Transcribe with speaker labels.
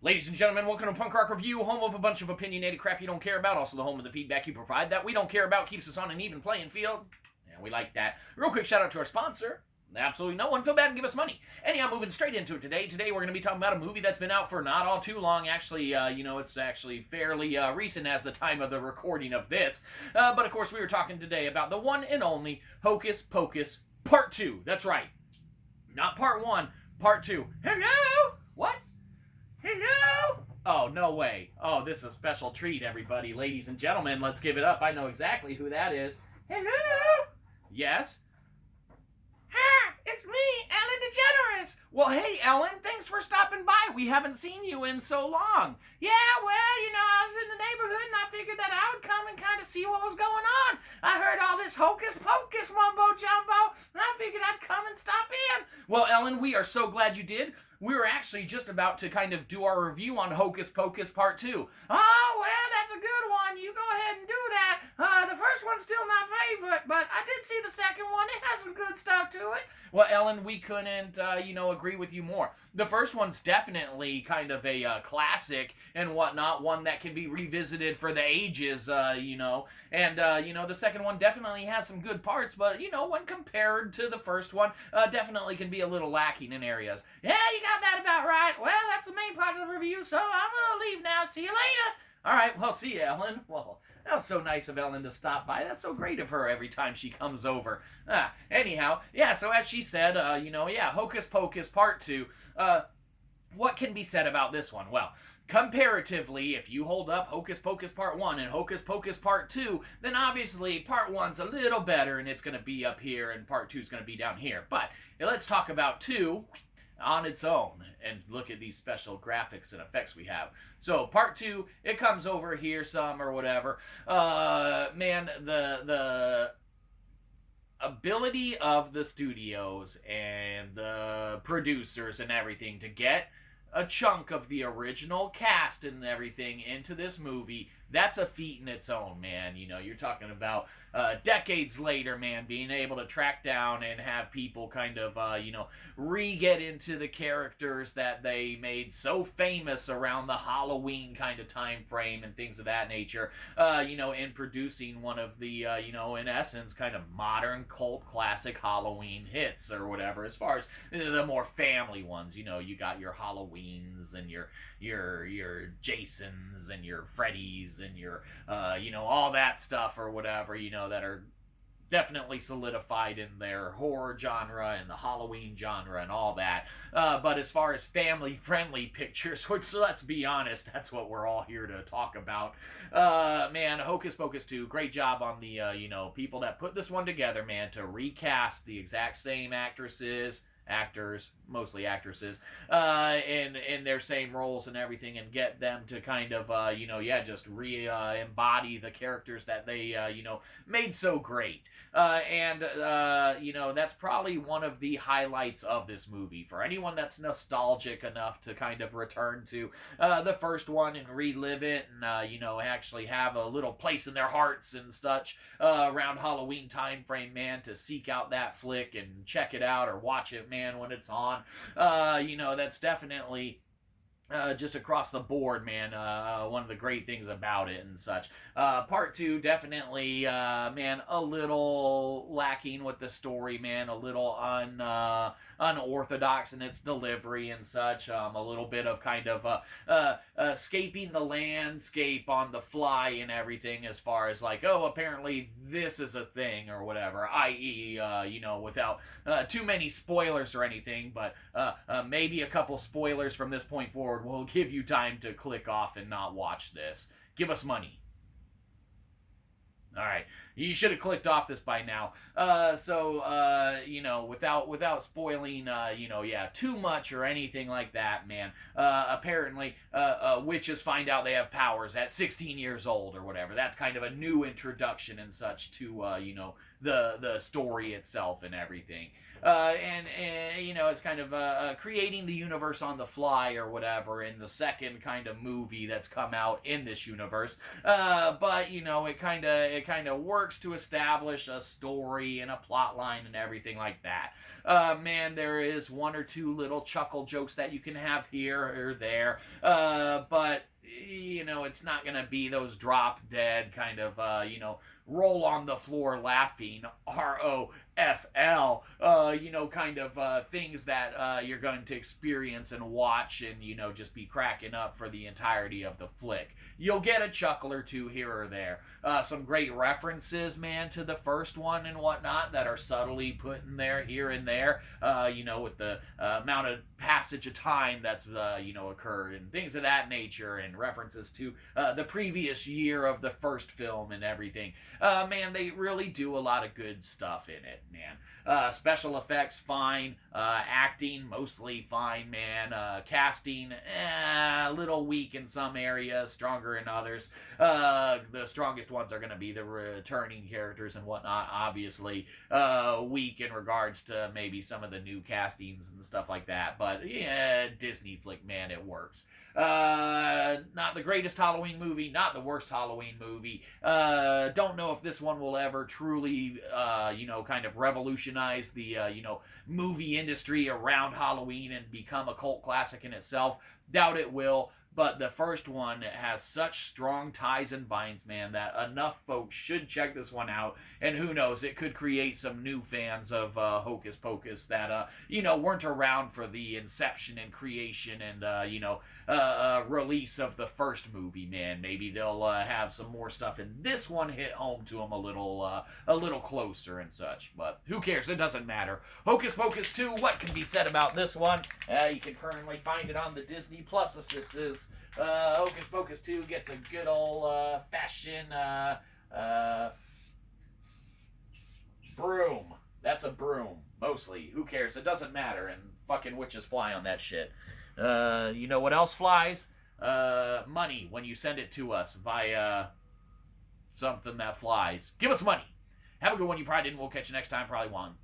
Speaker 1: Ladies and gentlemen, welcome to Punk Rock Review, home of a bunch of opinionated crap you don't care about, also the home of the feedback you provide that we don't care about, keeps us on an even playing field. Yeah, we like that. Real quick shout out to our sponsor. Absolutely no one feel bad and give us money. Anyhow, moving straight into it today. Today we're going to be talking about a movie that's been out for not all too long. Actually, it's actually fairly recent as the time of the recording of this. But of course, we were talking today about the one and only Hocus Pocus Part 2. That's right. Not Part 1, Part 2. Hello? What? Hello? Oh, no way. Oh, this is a special treat, everybody. Ladies and gentlemen, let's give it up. I know exactly who that is. Hello? Yes? Hi, it's me, Ellen DeGeneres. Well, hey, Ellen, thanks for stopping by. We haven't seen you in so long. Yeah, well, I was in the neighborhood and I figured that I would come and kind of see what was going on. I heard all this hocus pocus mumbo jumbo, and I figured I'd come and stop in. Well, Ellen, we are so glad you did. We were actually just about to kind of do our review on Hocus Pocus Part 2. Oh, well, that's a good one. You go ahead and do that. The first one's still my favorite, but I did see the second one. It has some good stuff to it. Well, Ellen, we couldn't, agree with you more. The first one's definitely kind of a classic and whatnot, one that can be revisited for the ages, And, the second one definitely has some good parts, but, when compared to the first one, definitely can be a little lacking in areas. Yeah, you got that about right. Well, that's the main part of the review, so I'm going to leave now. See you later. All right, well, see you, Ellen. Well, that was so nice of Ellen to stop by. That's so great of her every time she comes over. Anyhow, yeah, so as she said, Hocus Pocus Part 2. What can be said about this one? Well, comparatively, if you hold up Hocus Pocus Part 1 and Hocus Pocus Part 2, then obviously Part 1's a little better and it's going to be up here and Part 2's going to be down here. But let's talk about 2 on its own and look at these special graphics and effects we have. So Part 2, it comes over here some or whatever. The ability of the studios and the producers and everything to get a chunk of the original cast and everything into this movie, that's a feat in its own, man. You're talking about decades later, man, being able to track down and have people kind of, re-get into the characters that they made so famous around the Halloween kind of time frame and things of that nature, in producing one of the, in essence, kind of modern cult classic Halloween hits or whatever, as far as the more family ones. You got your Halloweens and your Jasons and your Freddys and your, all that stuff or whatever, that are definitely solidified in their horror genre and the Halloween genre and all that. But as far as family-friendly pictures, which, let's be honest, that's what we're all here to talk about. Man, Hocus Pocus 2, great job on the, people that put this one together, man, to recast the exact same actors, mostly actresses, in their same roles and everything, and get them to kind of, just embody the characters that they, made so great. That's probably one of the highlights of this movie. For anyone that's nostalgic enough to kind of return to the first one and relive it and, actually have a little place in their hearts and such around Halloween time frame, man, to seek out that flick and check it out or watch it, man, when it's on. That's definitely just across the board, man, one of the great things about it and such. Part 2, definitely, man, a little lacking with the story, man, a little unorthodox in its delivery and such, a little bit of kind of escaping the landscape on the fly and everything, as far as like, oh, apparently this is a thing or whatever, i.e., without too many spoilers or anything, but maybe a couple spoilers from this point forward will give you time to click off and not watch this. Give us money. All right, you should have clicked off this by now. Without spoiling, too much or anything like that, man. Apparently, witches find out they have powers at 16 years old or whatever. That's kind of a new introduction and such to, the story itself and everything. And you know, it's kind of creating the universe on the fly or whatever in the second kind of movie that's come out in this universe. But you know, it kind of works to establish a story and a plot line and everything like that. Man, there is one or two little chuckle jokes that you can have here or there, but you know, it's not gonna be those drop dead kind of you know, roll on the floor laughing ROFL you know, kind of things that you're going to experience and watch and you know, just be cracking up for the entirety of the flick. You'll get a chuckle or two here or there. Some great references, man, to the first one and whatnot that are subtly put in there here and there, you know, with the amount of passage of time that's you know, occurred and things of that nature, and references to the previous year of the first film and everything. Man, they really do a lot of good stuff in it, man. Special effects, fine. Acting, mostly fine, man. Casting, a little weak in some areas, stronger in others. The strongest ones are going to be the returning characters and whatnot, obviously. Weak in regards to maybe some of the new castings and stuff like that. But, yeah, Disney flick, man, it works. Not the greatest Halloween movie, not the worst Halloween movie. Don't know if this one will ever truly, you know, kind of revolutionize the, you know, movie industry around Halloween and become a cult classic in itself. Doubt it will. But the first one has such strong ties and binds, man, that enough folks should check this one out. And who knows, it could create some new fans of Hocus Pocus that, you know, weren't around for the inception and creation and, you know, release of the first movie, man. Maybe they'll have some more stuff in this one hit home to them a little closer and such. But who cares? It doesn't matter. Hocus Pocus 2, what can be said about this one? You can currently find it on the Disney Plus. This is Hocus Pocus 2 gets a good old fashion broom. That's a broom, mostly. Who cares? It doesn't matter, and fucking witches fly on that shit. You know what else flies? Money, when you send it to us via something that flies. Give us money. Have a good one, you probably didn't. We'll catch you next time. Probably won't.